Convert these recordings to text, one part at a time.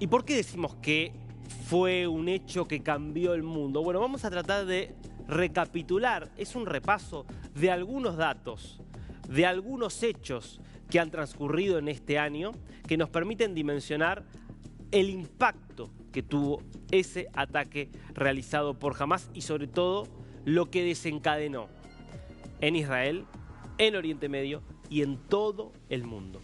¿Y por qué decimos que fue un hecho que cambió el mundo? Bueno, vamos a tratar de recapitular, es un repaso de algunos datos, de algunos hechos que han transcurrido en este año que nos permiten dimensionar el impacto que tuvo ese ataque realizado por Hamás y sobre todo lo que desencadenó en Israel, en Oriente Medio y en todo el mundo,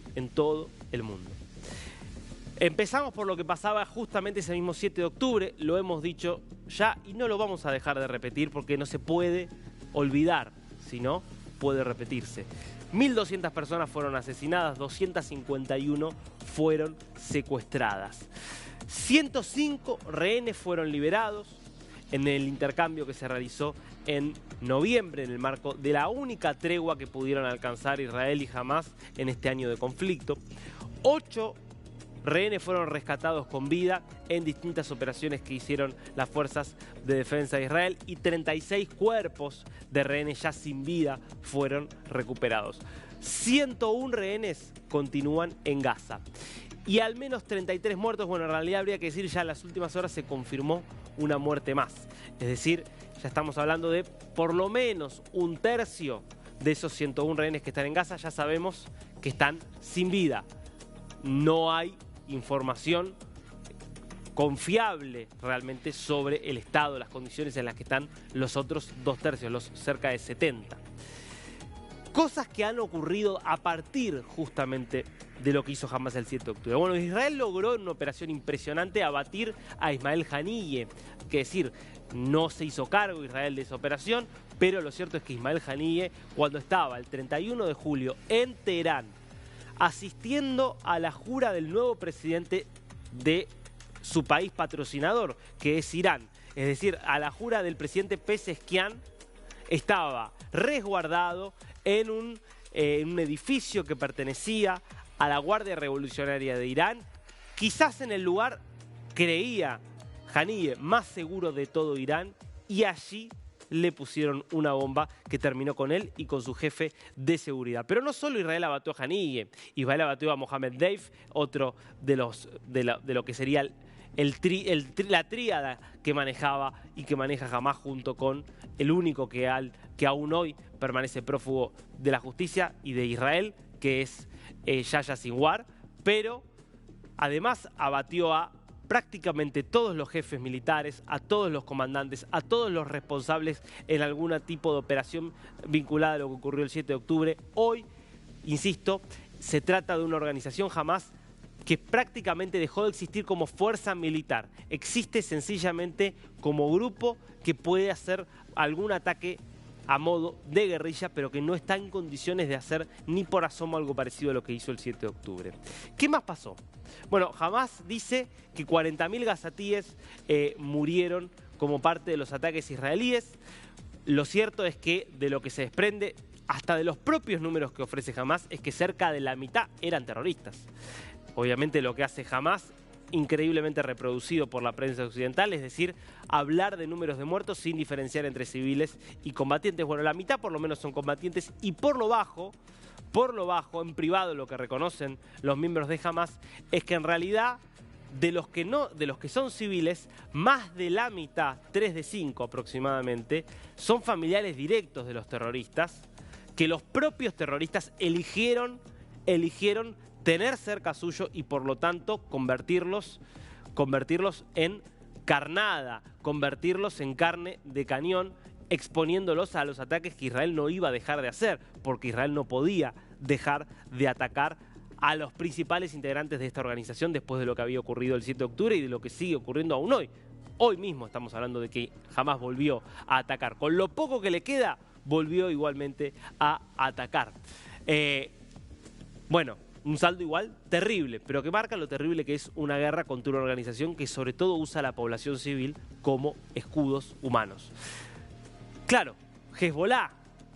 Empezamos por lo que pasaba justamente ese mismo 7 de octubre, lo hemos dicho ya y no lo vamos a dejar de repetir porque no se puede olvidar, sino puede repetirse. 1.200 personas fueron asesinadas, 251 fueron secuestradas. 105 rehenes fueron liberados en el intercambio que se realizó en noviembre en el marco de la única tregua que pudieron alcanzar Israel y Hamás en este año de conflicto. 8 rehenes fueron rescatados con vida en distintas operaciones que hicieron las fuerzas de defensa de Israel y 36 cuerpos de rehenes ya sin vida fueron recuperados. 101 rehenes continúan en Gaza. Y al menos 33 muertos, bueno, en realidad habría que decir ya en las últimas horas se confirmó una muerte más. Es decir, ya estamos hablando de por lo menos un tercio de esos 101 rehenes que están en Gaza, ya sabemos que están sin vida. No hay información confiable realmente sobre el estado, las condiciones en las que están los otros 2 tercios, los cerca de 70. Cosas que han ocurrido a partir justamente de lo que hizo Hamás el 7 de octubre. Bueno, Israel logró en una operación impresionante abatir a Ismael Haniyeh, que decir, no se hizo cargo Israel de esa operación, pero lo cierto es que Ismael Haniyeh, cuando estaba el 31 de julio en Teherán, asistiendo a la jura del nuevo presidente de su país patrocinador, que es Irán, es decir, a la jura del presidente Pezeshkian, estaba resguardado en un edificio que pertenecía a la Guardia Revolucionaria de Irán, quizás en el lugar, creía Haniyeh, más seguro de todo Irán, y allí le pusieron una bomba que terminó con él y con su jefe de seguridad. Pero no solo Israel abatió a Haniyeh, Israel abatió a Mohammed Deif, otro de lo que sería la tríada que manejaba y que maneja Hamás junto con el único que aún hoy permanece prófugo de la justicia y de Israel, que es Yahya Sinwar, pero además abatió a prácticamente todos los jefes militares, a todos los comandantes, a todos los responsables en algún tipo de operación vinculada a lo que ocurrió el 7 de octubre. Hoy, insisto, se trata de una organización Hamás que prácticamente dejó de existir como fuerza militar. Existe sencillamente como grupo que puede hacer algún ataque a modo de guerrilla, pero que no está en condiciones de hacer ni por asomo algo parecido a lo que hizo el 7 de octubre. ¿Qué más pasó? Bueno, Hamás dice que 40.000 gazatíes murieron como parte de los ataques israelíes. Lo cierto es que de lo que se desprende, hasta de los propios números que ofrece Hamás, es que cerca de la mitad eran terroristas. Obviamente lo que hace Hamás, increíblemente reproducido por la prensa occidental, es decir, hablar de números de muertos sin diferenciar entre civiles y combatientes. Bueno, la mitad por lo menos son combatientes y por lo bajo, en privado, lo que reconocen los miembros de Hamás es que en realidad de los que son civiles, más de la mitad, 3 de 5 aproximadamente, son familiares directos de los terroristas, que los propios terroristas eligieron tener cerca suyo y por lo tanto convertirlos en carnada, convertirlos en carne de cañón, exponiéndolos a los ataques que Israel no iba a dejar de hacer, porque Israel no podía dejar de atacar a los principales integrantes de esta organización después de lo que había ocurrido el 7 de octubre y de lo que sigue ocurriendo aún hoy. Hoy mismo estamos hablando de que Hamás volvió a atacar. Con lo poco que le queda, volvió igualmente a atacar. Bueno, un saldo igual terrible, pero que marca lo terrible que es una guerra contra una organización que sobre todo usa a la población civil como escudos humanos. Claro, Hezbollah,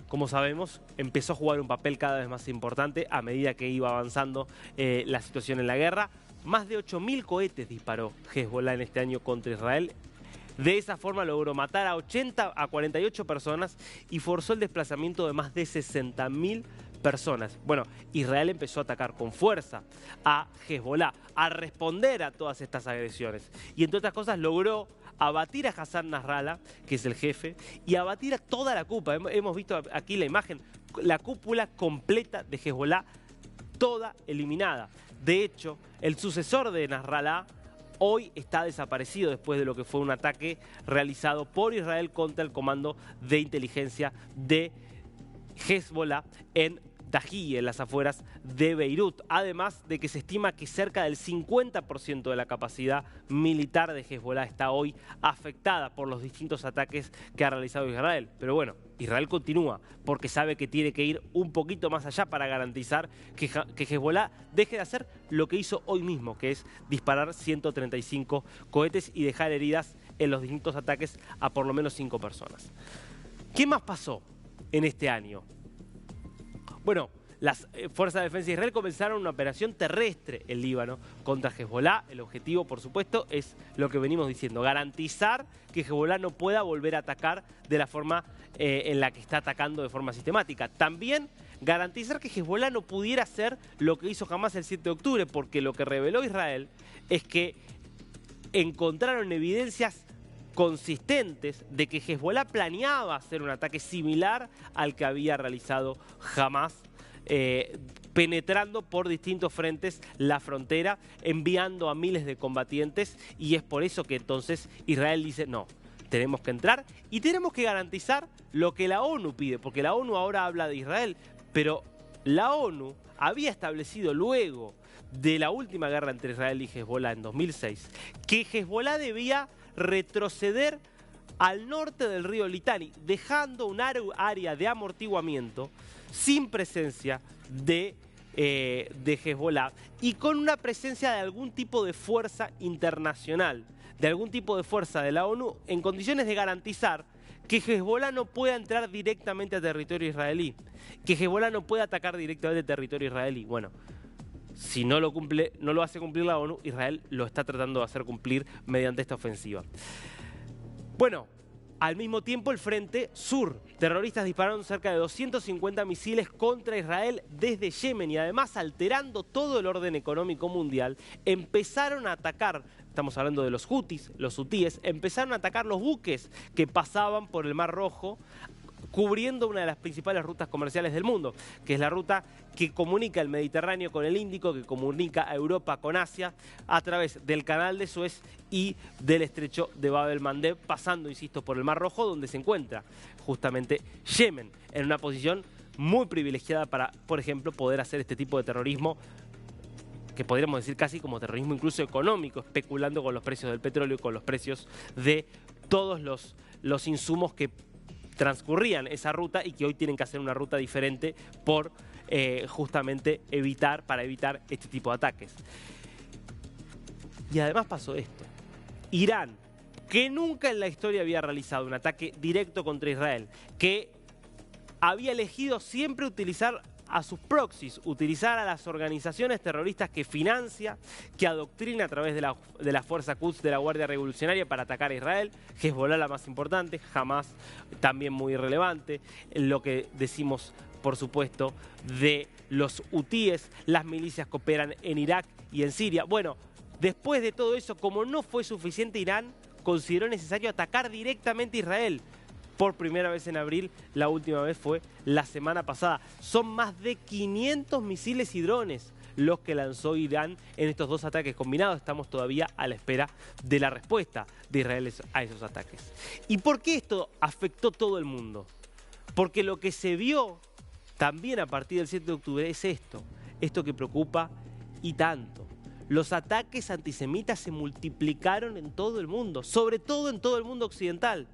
como sabemos, empezó a jugar un papel cada vez más importante a medida que iba avanzando la situación en la guerra. Más de 8.000 cohetes disparó Hezbollah en este año contra Israel. De esa forma logró matar a 48 personas y forzó el desplazamiento de más de 60.000 personas. Bueno, Israel empezó a atacar con fuerza a Hezbollah, a responder a todas estas agresiones. Y entre otras cosas logró abatir a Hassan Nasrallah, que es el jefe, y abatir a toda la cúpula. Hemos visto aquí la imagen, la cúpula completa de Hezbollah, toda eliminada. De hecho, el sucesor de Nasrallah hoy está desaparecido después de lo que fue un ataque realizado por Israel contra el comando de inteligencia de Hezbollah en Tajiya, en las afueras de Beirut. Además de que se estima que cerca del 50% de la capacidad militar de Hezbollah está hoy afectada por los distintos ataques que ha realizado Israel. Pero bueno, Israel continúa porque sabe que tiene que ir un poquito más allá para garantizar que Hezbollah deje de hacer lo que hizo hoy mismo, que es disparar 135 cohetes y dejar heridas en los distintos ataques a por lo menos 5 personas. ¿Qué más pasó en este año? Bueno, las fuerzas de defensa de Israel comenzaron una operación terrestre en Líbano contra Hezbollah. El objetivo, por supuesto, es lo que venimos diciendo, garantizar que Hezbollah no pueda volver a atacar de la forma en la que está atacando de forma sistemática. También garantizar que Hezbollah no pudiera hacer lo que hizo Hamás el 7 de octubre, porque lo que reveló Israel es que encontraron evidencias consistentes de que Hezbollah planeaba hacer un ataque similar al que había realizado Hamás, penetrando por distintos frentes la frontera, enviando a miles de combatientes, y es por eso que entonces Israel dice no, tenemos que entrar y tenemos que garantizar lo que la ONU pide, porque la ONU ahora habla de Israel, pero la ONU había establecido luego de la última guerra entre Israel y Hezbollah en 2006 que Hezbollah debía retroceder al norte del río Litani, dejando un área de amortiguamiento sin presencia de Hezbollah y con una presencia de algún tipo de fuerza internacional, de algún tipo de fuerza de la ONU, en condiciones de garantizar que Hezbollah no pueda entrar directamente a territorio israelí, que Hezbollah no pueda atacar directamente a territorio israelí. Bueno, si no lo cumple, no lo hace cumplir la ONU, Israel lo está tratando de hacer cumplir mediante esta ofensiva. Bueno, al mismo tiempo el frente sur, terroristas dispararon cerca de 250 misiles contra Israel desde Yemen y además alterando todo el orden económico mundial, empezaron a atacar, estamos hablando de los hutíes, empezaron a atacar los buques que pasaban por el Mar Rojo, cubriendo una de las principales rutas comerciales del mundo, que es la ruta que comunica el Mediterráneo con el Índico, que comunica a Europa con Asia, a través del Canal de Suez y del Estrecho de Bab el-Mandeb, pasando, insisto, por el Mar Rojo, donde se encuentra justamente Yemen, en una posición muy privilegiada para, por ejemplo, poder hacer este tipo de terrorismo, que podríamos decir casi como terrorismo incluso económico, especulando con los precios del petróleo y con los precios de todos los insumos que transcurrían esa ruta y que hoy tienen que hacer una ruta diferente por justamente para evitar este tipo de ataques. Y además pasó esto. Irán, que nunca en la historia había realizado un ataque directo contra Israel, que había elegido siempre utilizar a sus proxies, utilizar a las organizaciones terroristas que financia, que adoctrina a través de la fuerza Quds de la Guardia Revolucionaria para atacar a Israel, Hezbollah la más importante, Hamás también muy relevante, lo que decimos por supuesto de los hutíes, las milicias que operan en Irak y en Siria. Bueno, después de todo eso, como no fue suficiente, Irán consideró necesario atacar directamente a Israel. Por primera vez en abril, la última vez fue la semana pasada. Son más de 500 misiles y drones los que lanzó Irán en estos dos ataques combinados. Estamos todavía a la espera de la respuesta de Israel a esos ataques. ¿Y por qué esto afectó todo el mundo? Porque lo que se vio también a partir del 7 de octubre es esto que preocupa y tanto. Los ataques antisemitas se multiplicaron en todo el mundo, sobre todo en todo el mundo occidental,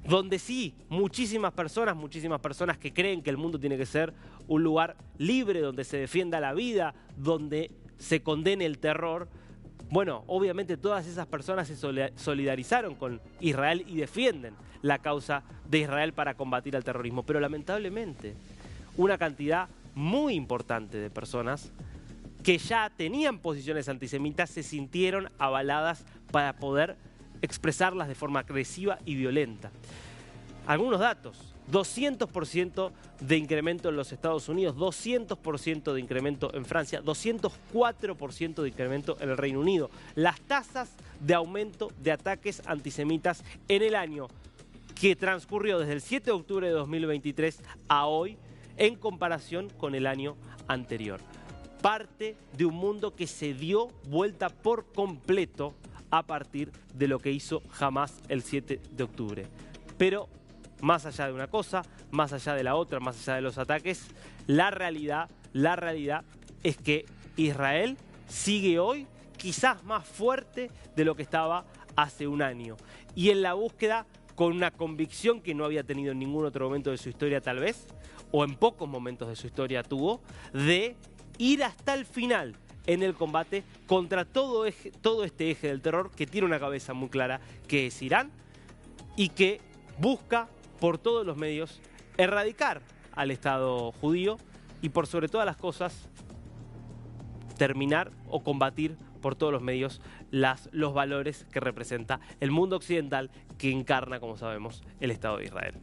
donde sí, muchísimas personas que creen que el mundo tiene que ser un lugar libre, donde se defienda la vida, donde se condene el terror. Bueno, obviamente todas esas personas se solidarizaron con Israel y defienden la causa de Israel para combatir al terrorismo. Pero lamentablemente, una cantidad muy importante de personas que ya tenían posiciones antisemitas se sintieron avaladas para poder expresarlas de forma agresiva y violenta. Algunos datos: 200% de incremento en los Estados Unidos, 200% de incremento en Francia, 204% de incremento en el Reino Unido. Las tasas de aumento de ataques antisemitas en el año que transcurrió desde el 7 de octubre de 2023 a hoy, en comparación con el año anterior. Parte de un mundo que se dio vuelta por completo a partir de lo que hizo Hamás el 7 de octubre. Pero más allá de una cosa, más allá de la otra, más allá de los ataques, la realidad es que Israel sigue hoy quizás más fuerte de lo que estaba hace un año. Y en la búsqueda, con una convicción que no había tenido en ningún otro momento de su historia tal vez, o en pocos momentos de su historia tuvo, de ir hasta el final en el combate contra todo este eje del terror que tiene una cabeza muy clara, que es Irán, y que busca por todos los medios erradicar al Estado judío y por sobre todas las cosas terminar o combatir por todos los medios los valores que representa el mundo occidental que encarna, como sabemos, el Estado de Israel.